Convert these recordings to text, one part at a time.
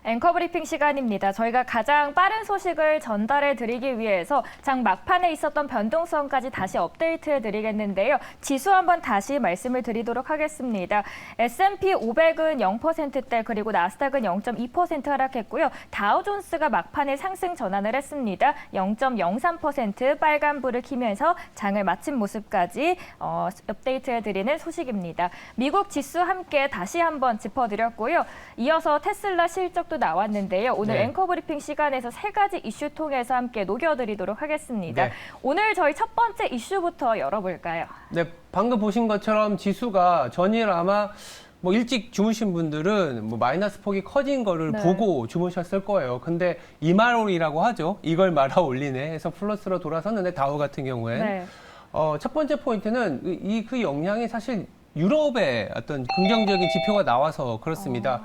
앵커 브리핑 시간입니다. 저희가 가장 빠른 소식을 전달해 드리기 위해서 장 막판에 있었던 변동성까지 다시 업데이트해 드리겠는데요. 지수 한번 다시 말씀을 드리도록 하겠습니다. S&P 500은 0%대 그리고 나스닥은 0.2% 하락했고요. 다우존스가 막판에 상승 전환을 했습니다. 0.03% 빨간불을 켜면서 장을 마친 모습까지 업데이트해 드리는 소식입니다. 미국 지수 함께 다시 한번 짚어드렸고요. 이어서 테슬라 실적도 나왔는데요. 오늘 앵커 브리핑 시간에서 세 가지 이슈 통해서 함께 녹여드리도록 하겠습니다. 오늘 저희 첫 번째 이슈부터 열어볼까요? 네, 방금 보신 것처럼 지수가 전일 아마 뭐 일찍 주무신 분들은 뭐 마이너스 폭이 커진 거를 보고 주무셨을 거예요. 근데 이말올이라고 하죠. 이걸 말아 올리네 해서 플러스로 돌아섰는데 다우 같은 경우엔 첫 번째 포인트는 그 영향이 사실 유럽의 어떤 긍정적인 지표가 나와서 그렇습니다.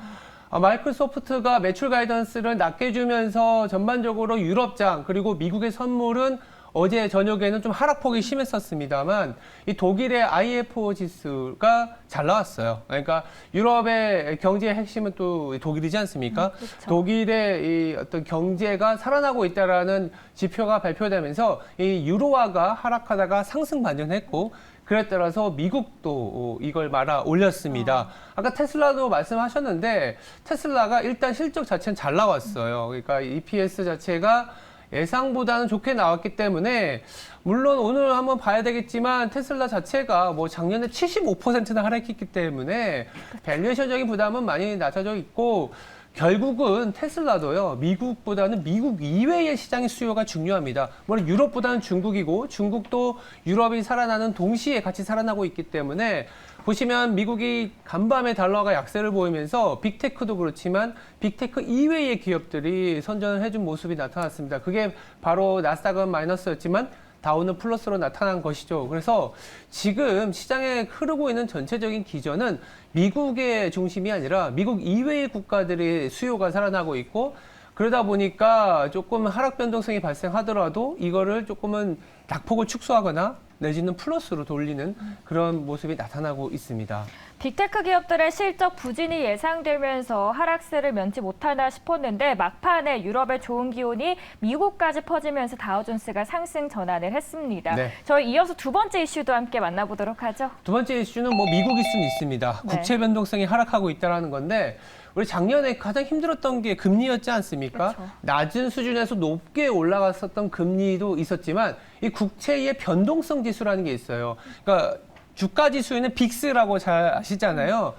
마이크로소프트가 매출 가이던스를 낮게 주면서 전반적으로 유럽장 그리고 미국의 선물은 어제 저녁에는 좀 하락폭이 심했었습니다만 이 독일의 IFO 지수가 잘 나왔어요. 그러니까 유럽의 경제의 핵심은 또 독일이지 않습니까? 그렇죠. 독일의 이 어떤 경제가 살아나고 있다라는 지표가 발표되면서 이 유로화가 하락하다가 상승 반전했고 그에 따라서 미국도 이걸 말아 올렸습니다. 아까 테슬라도 말씀하셨는데 테슬라가 일단 실적 자체는 잘 나왔어요. 그러니까 EPS 자체가 예상보다는 좋게 나왔기 때문에 물론 오늘 한번 봐야 되겠지만 테슬라 자체가 뭐 작년에 75%나 하락했기 때문에 밸류에이션적인 부담은 많이 낮아져 있고 결국은 테슬라도요, 미국보다는 미국 이외의 시장의 수요가 중요합니다. 물론 유럽보다는 중국이고 중국도 유럽이 살아나는 동시에 같이 살아나고 있기 때문에 보시면 미국이 간밤에 달러가 약세를 보이면서 빅테크도 그렇지만 빅테크 이외의 기업들이 선전을 해준 모습이 나타났습니다. 그게 바로 나스닥은 마이너스였지만 다우는 플러스로 나타난 것이죠. 그래서 지금 시장에 흐르고 있는 전체적인 기전은 미국의 중심이 아니라 미국 이외의 국가들의 수요가 살아나고 있고 그러다 보니까 조금 하락 변동성이 발생하더라도 이거를 조금은 낙폭을 축소하거나 내지는 플러스로 돌리는 그런 모습이 나타나고 있습니다. 빅테크 기업들의 실적 부진이 예상되면서 하락세를 면치 못하나 싶었는데 막판에 유럽의 좋은 기온이 미국까지 퍼지면서 다우존스가 상승 전환을 했습니다. 저희 이어서 두 번째 이슈도 함께 만나보도록 하죠. 두 번째 이슈는 뭐 미국일 수는 있습니다. 국채 변동성이 하락하고 있다는 건데 우리 작년에 가장 힘들었던 게 금리였지 않습니까? 그렇죠. 낮은 수준에서 높게 올라갔었던 금리도 있었지만 이 국채의 변동성 지수라는 게 있어요. 그러니까 주가 지수에는 빅스라고 잘 아시잖아요.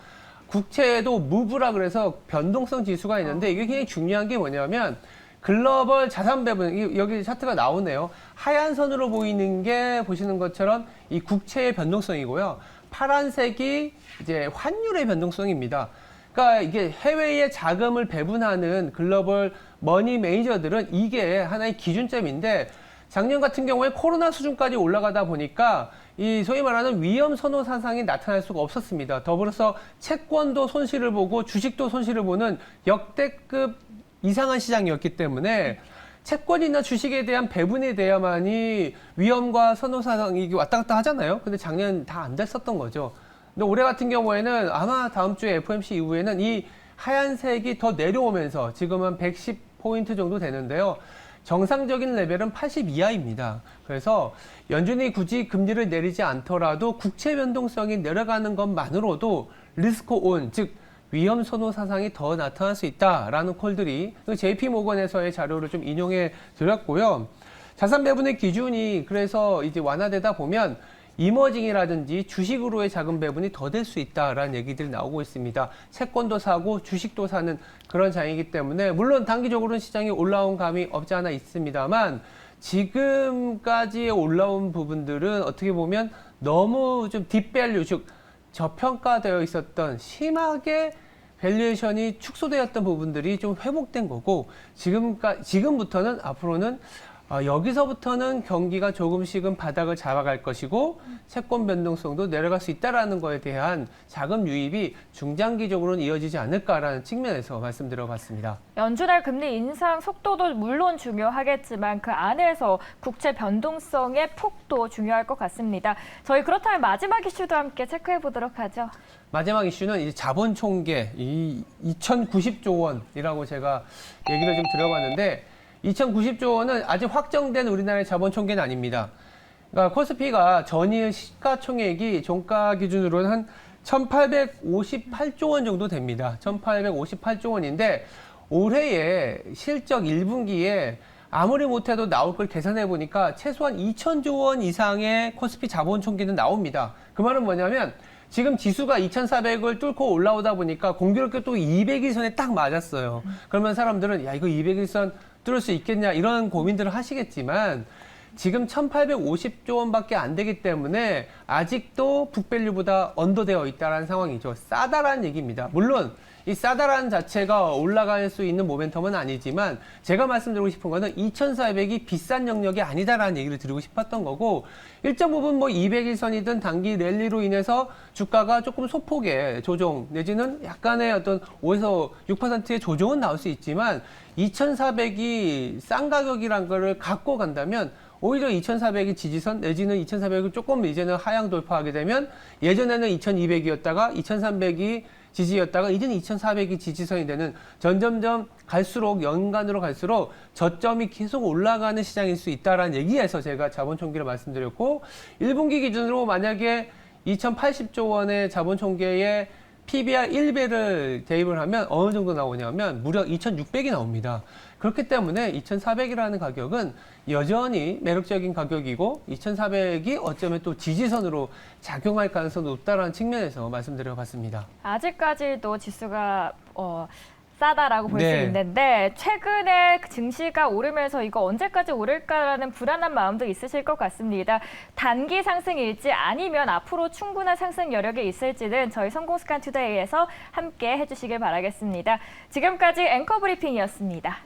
국채에도 무브라 그래서 변동성 지수가 있는데 이게 굉장히 중요한 게 뭐냐면 글로벌 자산 배분, 여기 차트가 나오네요. 하얀 선으로 보이는 게 보시는 것처럼 이 국채의 변동성이고요. 파란색이 이제 환율의 변동성입니다. 그러니까 이게 해외에 자금을 배분하는 글로벌 머니 매니저들은 이게 하나의 기준점인데 작년 같은 경우에 코로나 수준까지 올라가다 보니까 이 소위 말하는 위험 선호 사상이 나타날 수가 없었습니다. 더불어서 채권도 손실을 보고 주식도 손실을 보는 역대급 이상한 시장이었기 때문에 채권이나 주식에 대한 배분에 대해야만이 위험과 선호 사상이 왔다 갔다 하잖아요. 근데 작년 다 안 됐었던 거죠. 근데 올해 같은 경우에는 아마 다음 주에 FOMC 이후에는 이 하얀색이 더 내려오면서 지금은 110포인트 정도 되는데요. 정상적인 레벨은 80 이하입니다. 그래서 연준이 굳이 금리를 내리지 않더라도 국채 변동성이 내려가는 것만으로도 리스크 온, 즉 위험 선호 사상이 더 나타날 수 있다라는 콜들이 JP 모건에서의 자료를 좀 인용해 드렸고요. 자산 배분의 기준이 그래서 이제 완화되다 보면 이머징이라든지 주식으로의 자금 배분이 더 될 수 있다라는 얘기들이 나오고 있습니다. 채권도 사고 주식도 사는 그런 장이기 때문에 물론 단기적으로는 시장이 올라온 감이 없지 않아 있습니다만 지금까지의 올라온 부분들은 어떻게 보면 너무 좀 딥밸류, 즉 저평가되어 있었던 심하게 밸류에이션이 축소되었던 부분들이 좀 회복된 거고 지금부터는 앞으로는 여기서부터는 경기가 조금씩은 바닥을 잡아갈 것이고 채권 변동성도 내려갈 수 있다라는 거에 대한 자금 유입이 중장기적으로는 이어지지 않을까라는 측면에서 말씀드려봤습니다. 연준의 금리 인상 속도도 물론 중요하겠지만 그 안에서 국채 변동성의 폭도 중요할 것 같습니다. 저희 그렇다면 마지막 이슈도 함께 체크해 보도록 하죠. 마지막 이슈는 이제 자본 총계, 이 2,090조 원이라고 제가 얘기를 좀 드려봤는데 2,090조 원은 아직 확정된 우리나라의 자본 총계는 아닙니다. 그러니까 코스피가 전일 시가총액이 종가 기준으로는 한 1,858조 원 정도 됩니다. 1,858조 원인데 올해의 실적 1분기에 아무리 못해도 나올 걸 계산해 보니까 최소한 2,000조 원 이상의 코스피 자본 총계는 나옵니다. 그 말은 뭐냐면 지금 지수가 2,400을 뚫고 올라오다 보니까 공교롭게 또 200일선에 딱 맞았어요. 그러면 사람들은 야 이거 200일선 뚫을 수 있겠냐 이런 고민들을 하시겠지만 지금 1,850조 원밖에 안 되기 때문에 아직도 북밸류보다 언더되어 있다는 상황이죠. 싸다라는 얘기입니다. 물론 이 싸다라는 자체가 올라갈 수 있는 모멘텀은 아니지만 제가 말씀드리고 싶은 거는 2,400이 비싼 영역이 아니다라는 얘기를 드리고 싶었던 거고 일정 부분 뭐 200일선이든 단기 랠리로 인해서 주가가 조금 소폭의 조정 내지는 약간의 어떤 5에서 6%의 조정은 나올 수 있지만 2,400이 싼 가격이란 거를 갖고 간다면 오히려 2,400이 지지선 내지는 2,400을 조금 이제는 하향 돌파하게 되면 예전에는 2,200이었다가 2,300이 지지였다가 이제는 2,400이 지지선이 되는 점점점 갈수록 연간으로 갈수록 저점이 계속 올라가는 시장일 수 있다라는 얘기에서 제가 자본 총계를 말씀드렸고 1분기 기준으로 만약에 2,080조 원의 자본 총계에 PBR 1배를 대입을 하면 어느 정도 나오냐면 무려 2,600이 나옵니다. 그렇기 때문에 2,400이라는 가격은 여전히 매력적인 가격이고 2,400이 어쩌면 또 지지선으로 작용할 가능성이 높다는 측면에서 말씀드려봤습니다. 아직까지도 지수가 싸다라고 볼 수 네. 있는데 최근에 증시가 오르면서 이거 언제까지 오를까라는 불안한 마음도 있으실 것 같습니다. 단기 상승일지 아니면 앞으로 충분한 상승 여력이 있을지는 저희 성공스칸 투데이에서 함께 해주시길 바라겠습니다. 지금까지 앵커 브리핑이었습니다.